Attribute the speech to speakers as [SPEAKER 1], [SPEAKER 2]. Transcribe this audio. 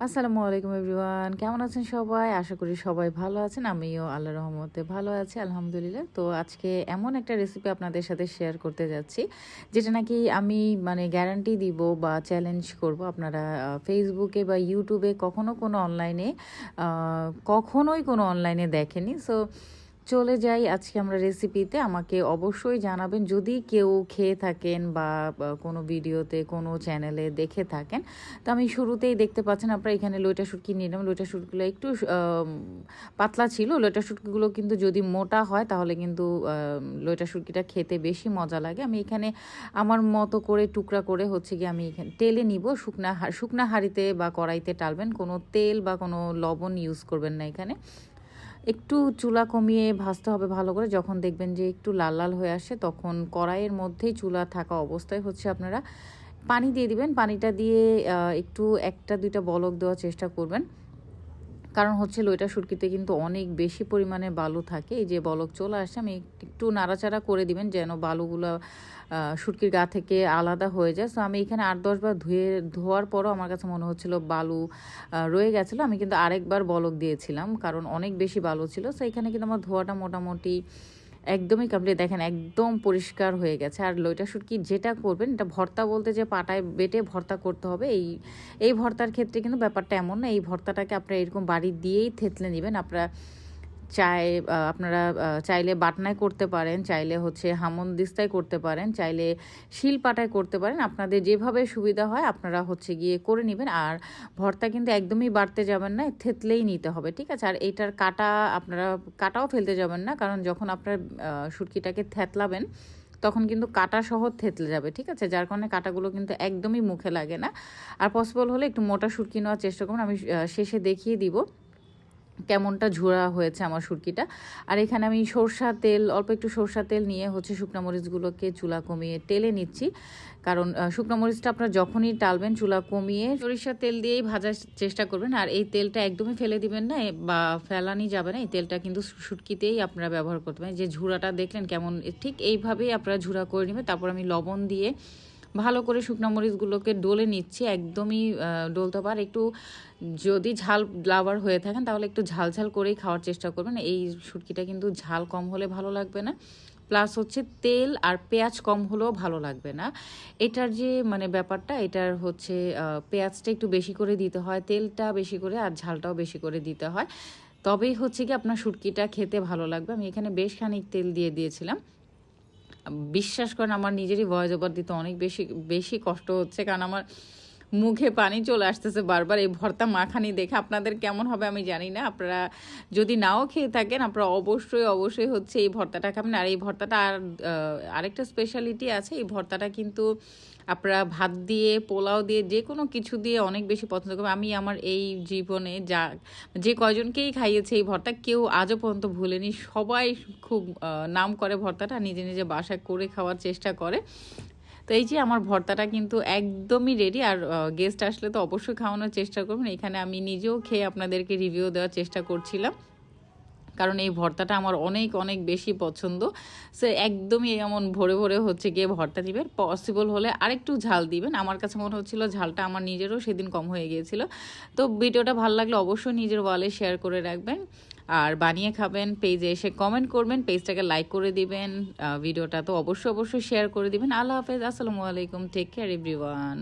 [SPEAKER 1] আসসালামু আলাইকুম এভরিওয়ান, কেমন আছেন সবাই? আশা করি সবাই ভালো আছেন। আমিও আল্লাহর রহমতে ভালো আছি আলহামদুলিল্লাহ। তো আজকে এমন একটা রেসিপি আপনাদের সাথে শেয়ার করতে যাচ্ছি, যেটা নাকি আমি গ্যারান্টি দিব বা চ্যালেঞ্জ করব। আপনারা ফেসবুকে বা ইউটিউবে কখনোই কোনো অনলাইনে দেখেনি। সো চলে যাই আজকে আমরা রেসিপিতে। আমাকে অবশ্যই জানাবেন যদি কেউ খেয়ে থাকেন বা কোনো ভিডিওতে কোনো চ্যানেলে দেখে থাকেন। তো আমি শুরুতেই দেখতে পাচ্ছেন আপনারা এখানে লইটা শুটকি নিলাম। লইটা শুটকিগুলো একটু পাতলা ছিল। লইটা শুটকিগুলো কিন্তু যদি মোটা হয় তাহলে কিন্তু লইটা শুটকিটা খেতে বেশি মজা লাগে। আমি এখানে আমার মতো করে টুকরা করে হচ্ছে গিয়ে আমি এখানে তেলে নিব। শুকনা হাঁড়িতে বা কড়াইতে টালবেন, কোনো তেল বা কোনো লবণ ইউজ করবেন না এখানে। একটু চুলা কমিয়ে ভাজতে হবে ভালো করে। যখন দেখবেন যে একটু লাল লাল হয়ে আসে তখন কড়াইয়ের মধ্যেই চুলা থাকা অবস্থায় হচ্ছে আপনারা পানি দিয়ে দিবেন। পানিটা দিয়ে একটু একটা দুইটা বলক দেওয়ার চেষ্টা করবেন, কারণ হচ্ছে লইটা শুটকিতে কিন্তু অনেক বেশি পরিমাণে বালু থাকে। এই যে বলক চলে আসে, আমি একটু নাড়াচাড়া করে দিবেন যেন বালুগুলো শুটকির গা থেকে আলাদা হয়ে যায়। সো আমি এখানে 8-10 বার ধোয়ার পরও আমার কাছে মনে হচ্ছিল বালু রয়ে গেছিলো। আমি কিন্তু আরেকবার বলক দিয়েছিলাম কারণ অনেক বেশি বালু ছিল। সো এখানে কিন্তু আমার ধোয়াটা মোটামুটি একদমই কমপ্লিট। দেখেন একদম পরিষ্কার হয়ে গেছে। আর লইটা শুটকি যেটা করবেন, এটা ভর্তা বলতে যে পাটায় বেটে ভর্তা করতে হবে এই ভর্তার ক্ষেত্রে কিন্তু ব্যাপারটা এমন না। এই ভর্তাটাকে আপনারা এরকম বাড়ি দিয়েই থেতলে নেবেন। আপনারা চাইলে বাটনায় করতে পারেন, চাইলে হচ্ছে হামনদিস্তায় করতে পারেন, চাইলে শিলপাটায় করতে পারেন। আপনাদের যেভাবে সুবিধা হয় আপনারা হচ্ছে গিয়ে করে নেবেন। আর ভর্তা কিন্তু একদমই বাড়তে যাবেন না, থেতলেই নিতে হবে, ঠিক আছে? আর এইটার আপনারা কাটাও ফেলতে যাবেন না, কারণ যখন আপনার শুটকিটাকে থেতলাবেন তখন কিন্তু কাটা সহ থেতলে যাবে, ঠিক আছে? যার কারণে কাটাগুলো কিন্তু একদমই মুখে লাগে না। আর পসিবল হলে একটু মোটা শুটকি নেওয়ার চেষ্টা করুন। আমি শেষে দেখিয়ে দিব কেমনটা ঝোড়া হয়েছে আমার শুটকিটা। আর এখানে আমি অল্প একটু সরষা তেল নিয়ে হচ্ছে শুকনা মরিচগুলোকে চুলা কমিয়ে টেলে নিচ্ছি। কারণ শুকনা মরিচটা আপনারা যখনই টালবেন চুলা কমিয়ে সরিষার তেল দিয়েই ভাজার চেষ্টা করবেন। আর এই তেলটা একদমই ফেলে দিবেন না বা ফেলানি যাবে না। এই তেলটা কিন্তু শুটকিতেই আপনারা ব্যবহার করতে পারেন। যে ঝুড়াটা দেখলেন কেমন, ঠিক এইভাবেই আপনারা ঝুড়া করে নেবেন। তারপর আমি লবণ দিয়ে ভালো করে শুকনো মরিচগুলোকে ডলে নিচ্ছি। একদমই ডলতে পার একটু, যদি ঝাল লাভার হয়ে থাকেন তাহলে একটু ঝাল ঝাল করেই খাওয়ার চেষ্টা করবেন। এই শুটকিটা কিন্তু ঝাল কম হলে ভালো লাগবে না, প্লাস হচ্ছে তেল আর পেঁয়াজ কম হলেও ভালো লাগবে না। এটার যে ব্যাপারটা, এটার হচ্ছে পেঁয়াজটা একটু বেশি করে দিতে হয়, তেলটা বেশি করে আর ঝালটাও বেশি করে দিতে হয়, তবেই হচ্ছে কি আপনার শুটকিটা খেতে ভালো লাগবে। আমি এখানে বেশ খানিক তেল দিয়ে দিয়েছিলাম। বিশ্বাস করেন আমার নিজেরই ভয়েস ওভার দিতে অনেক বেশি বেশি কষ্ট হচ্ছে, কারণ আমার মুখে পানি চলে আসতেছে বারবার এই ভর্তা মাখানি দেখে। আপনাদের কেমন হবে আমি জানি না। আপনারা যদি নাও খেয়ে থাকেন আপনারা অবশ্যই হচ্ছে এই ভর্তাটা খাবেন। আর এই ভর্তাটা আরেকটা স্পেশালিটি আছে। এই ভর্তাটা কিন্তু আপনারা ভাত দিয়ে, পোলাও দিয়ে, যে কোনো কিছু দিয়ে অনেক বেশি পছন্দ করবেন। আমি আমার এই জীবনে যে কয়জনকেই খাইয়েছে এই ভর্তা, কেউ আজও পর্যন্ত ভুলেনি। সবাই খুব নাম করে ভর্তাটা, নিজে নিজে বাসায় করে খাওয়ার চেষ্টা করে। তো এই যে আমার ভর্তাটা কিন্তু একদমই রেডি। আর গেস্ট আসলে তো অবশ্যই খাওয়ানোর চেষ্টা করবেন। এখানে আমি নিজেও খেয়ে আপনাদেরকে রিভিউ দেওয়ার চেষ্টা করছিলাম, কারণ এই ভর্তাটা আমার অনেক অনেক বেশি পছন্দ। সো একদমই এমন ভরে ভরে হচ্ছে গিয়ে ভর্তা দিবেন। পসিবল হলে আরেকটু ঝাল দিবেন। আমার কাছে মনে হচ্ছিল ঝালটা আমার নিজেরও সেদিন কম হয়ে গিয়েছিল। তো ভিডিওটা ভালো লাগলে অবশ্যই নিজের ওয়ালে শেয়ার করে রাখবেন, আর বানিয়ে খাবেন। পেজে এসে কমেন্ট করবেন, পেজটাকে লাইক করে দিবেন, ভিডিওটা তো অবশ্যই শেয়ার করে দিবেন। আল্লাহ হাফেজ, আসসালামু আলাইকুম, টেক কেয়ার এভরিওয়ান।